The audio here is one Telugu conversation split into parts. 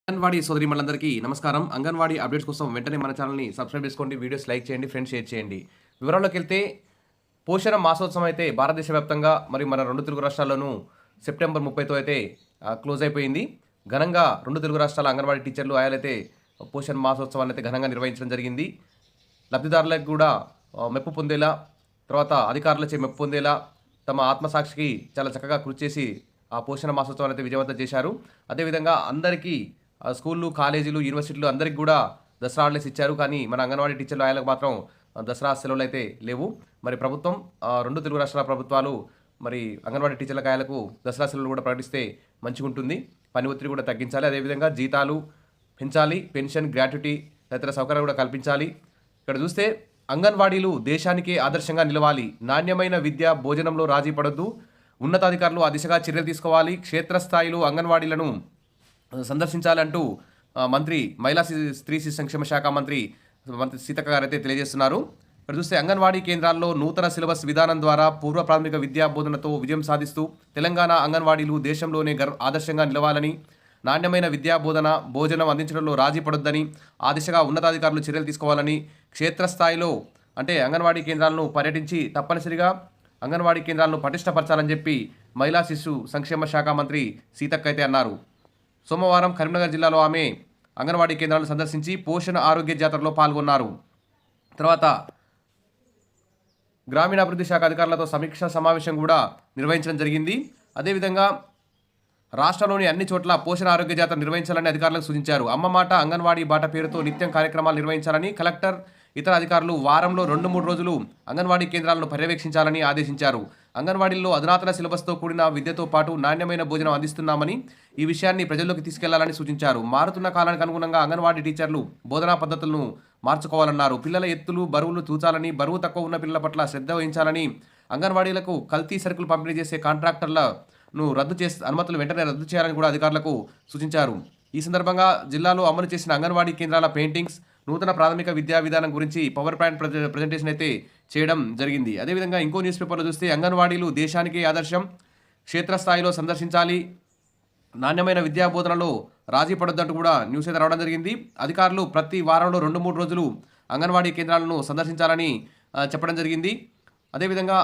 అంగన్వాడీ సోదరీమణులందరికీ నమస్కారం. అంగన్వాడీ అప్డేట్స్ కోసం వెంటనే మన ఛానల్‌ని సబ్స్క్రైబ్ చేసుకోండి. వీడియోస్ లైక్ చేయండి, ఫ్రెండ్స్ షేర్ చేయండి. వివరాల్లోకెళ్తే పోషణ మాసోత్సవం అయితే భారతదేశ వ్యాప్తంగా మరియు మన 2 తెలుగు రాష్ట్రాల్లోనూ సెప్టెంబర్ 30తో అయితే క్లోజ్ అయిపోయింది. ఘనంగా 2 తెలుగు రాష్ట్రాల అంగన్వాడీ టీచర్లు, ఆయాలైతే పోషణ మాసోత్సవాన్ని అయితే ఘనంగా నిర్వహించడం జరిగింది. లబ్ధిదారులకు కూడా మెప్పు పొందేలా, తర్వాత అధికారులచే మెప్పు పొందేలా తమ ఆత్మసాక్షికి చాలా చక్కగా కృషి చేసి ఆ పోషణ మాసోత్సవాన్ని అయితే విజయవంతం చేశారు. అదేవిధంగా అందరికీ స్కూళ్ళు, కాలేజీలు, యూనివర్సిటీలు అందరికి కూడా దసరా హాలిడేస్ ఇచ్చారు. కానీ మన అంగన్వాడీ టీచర్లు, ఆయాలకు మాత్రం దసరా సెలవులు అయితే లేవు. మరి ప్రభుత్వం 2 తెలుగు రాష్ట్రాల ప్రభుత్వాలు మరి అంగన్వాడీ టీచర్లకు, ఆయాలకు దసరా సెలవులు కూడా ప్రకటిస్తే మంచిగా ఉంటుంది. పని ఒత్తిడి కూడా తగ్గించాలి. అదేవిధంగా జీతాలు పెంచాలి, పెన్షన్, గ్రాట్యుటీ తదితర సౌకర్యాలు కూడా కల్పించాలి. ఇక్కడ చూస్తే అంగన్వాడీలు దేశానికే ఆదర్శంగా నిలవాలి. నాణ్యమైన విద్య, భోజనంలో రాజీ పడొద్దు. ఉన్నతాధికారులు ఆ దిశగా చర్యలు తీసుకోవాలి. క్షేత్రస్థాయిలో అంగన్వాడీలను సందర్శించాలంటూ మంత్రి మహిళా స్త్రీ శిశు సంక్షేమ శాఖ మంత్రి సీతక్క గారు అయితే తెలియజేస్తున్నారు. ఇక్కడ చూస్తే అంగన్వాడీ కేంద్రాల్లో నూతన సిలబస్ విధానం ద్వారా పూర్వ ప్రాథమిక విద్యా బోధనతో విజయం సాధిస్తూ తెలంగాణ అంగన్వాడీలు దేశంలోనే ఆదర్శంగా నిలవాలని, నాణ్యమైన విద్యా బోధన, భోజనం అందించడంలో రాజీ పడొద్దని, ఆ దిశగా ఉన్నతాధికారులు చర్యలు తీసుకోవాలని, క్షేత్రస్థాయిలో అంటే అంగన్వాడీ కేంద్రాలను పర్యటించి తప్పనిసరిగా అంగన్వాడీ కేంద్రాలను పటిష్టపరచాలని చెప్పి మహిళా శిశు సంక్షేమ శాఖ మంత్రి సీతక్క అయితే అన్నారు. సోమవారం కరీంనగర్ జిల్లాలో ఆమె అంగన్వాడీ కేంద్రాలను సందర్శించి పోషణ ఆరోగ్య జాతరలో పాల్గొన్నారు. తర్వాత గ్రామీణాభివృద్ధి శాఖ అధికారులతో సమీక్షా సమావేశం కూడా నిర్వహించడం జరిగింది. అదేవిధంగా రాష్ట్రంలోని అన్ని చోట్ల పోషణ ఆరోగ్య జాతర నిర్వహించాలని అధికారులకు సూచించారు. అమ్మ మాట, అంగన్వాడీ బాట పేరుతో నిత్యం కార్యక్రమాలు నిర్వహించాలని కలెక్టర్, ఇతర అధికారులు వారంలో 2-3 రోజులు అంగన్వాడీ కేంద్రాలను పర్యవేక్షించాలని ఆదేశించారు. అంగన్వాడీల్లో అధునాతన సిలబస్తో కూడిన విద్యతో పాటు నాణ్యమైన భోజనం అందిస్తున్నామని, ఈ విషయాన్ని ప్రజల్లోకి తీసుకెళ్లాలని సూచించారు. మారుతున్న కాలానికి అనుగుణంగా అంగన్వాడీ టీచర్లు బోధనా పద్ధతులను మార్చుకోవాలన్నారు. పిల్లల ఎత్తులు, బరువులు తూచాలని, బరువు తక్కువ ఉన్న పిల్లల పట్ల శ్రద్ధ వహించాలని, అంగన్వాడీలకు కల్తీ సరుకులు పంపిణీ చేసే కాంట్రాక్టర్లను అనుమతులు వెంటనే రద్దు చేయాలని కూడా అధికారులకు సూచించారు. ఈ సందర్భంగా జిల్లాలో అమలు చేసిన అంగన్వాడీ కేంద్రాల పెయింటింగ్స్, నూతన ప్రాథమిక విద్యా విధానం గురించి పవర్ పాయింట్ ప్రజెంటేషన్ అయితే చేయడం జరిగింది. అదేవిధంగా ఇంకో న్యూస్ పేపర్లో చూస్తే అంగన్వాడీలు దేశానికి ఆదర్శం, క్షేత్రస్థాయిలో సందర్శించాలి, నాణ్యమైన విద్యా బోధనలో రాజీ పడొద్దంటూ కూడా న్యూస్ అయితే రావడం జరిగింది. అధికారులు ప్రతి వారంలో 2-3 రోజులు అంగన్వాడీ కేంద్రాలను సందర్శించాలని చెప్పడం జరిగింది. అదేవిధంగా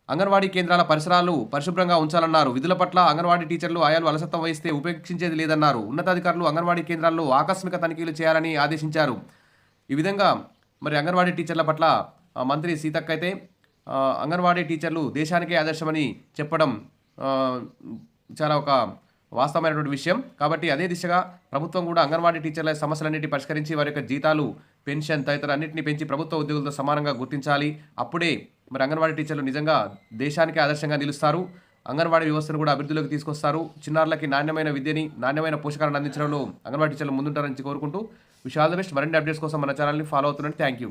అంగన్వాడీ కేంద్రాల పరిసరాలు పరిశుభ్రంగా ఉంచాలన్నారు. విధుల పట్ల అంగన్వాడీ టీచర్లు, ఆయాలు అలసత్వం వహిస్తే ఉపేక్షించేది లేదన్నారు. ఉన్నతాధికారులు అంగన్వాడీ కేంద్రాల్లో ఆకస్మిక తనిఖీలు చేయాలని ఆదేశించారు. ఈ విధంగా మరి అంగన్వాడీ టీచర్ల పట్ల మంత్రి సీతక్క అయితే అంగన్వాడీ టీచర్లు దేశానికే ఆదర్శమని చెప్పడం చాలా ఒక వాస్తవమైనటువంటి విషయం. కాబట్టి అదే దిశగా ప్రభుత్వం కూడా అంగన్వాడీ టీచర్ల సమస్యలన్నింటినీ పరిష్కరించి వారి యొక్క జీతాలు, పెన్షన్ తదితర అన్నింటినీ పెంచి ప్రభుత్వ ఉద్యోగులతో సమానంగా గుర్తించాలి. అప్పుడే మరి అంగన్వాడీ టీచర్లు నిజంగా దేశానికి ఆదర్శంగా నిలుస్తారు. అంగన్వాడీ వ్యవస్థను కూడా అభివృద్ధిలోకి తీసుకొస్తారు. చిన్నారులకి నాణ్యమైన విద్యని, నాణ్యమైన పోషకాలను అందించడంలో అంగన్వాడీ టీచర్లు ముందుంటారని కోరుకుంటూ విష్ ఆల్ ద బెస్ట్. మరిన్ని అప్డేట్స్ కోసం మన ఛానల్ని ఫాలో అవుతుండండి. Thank you.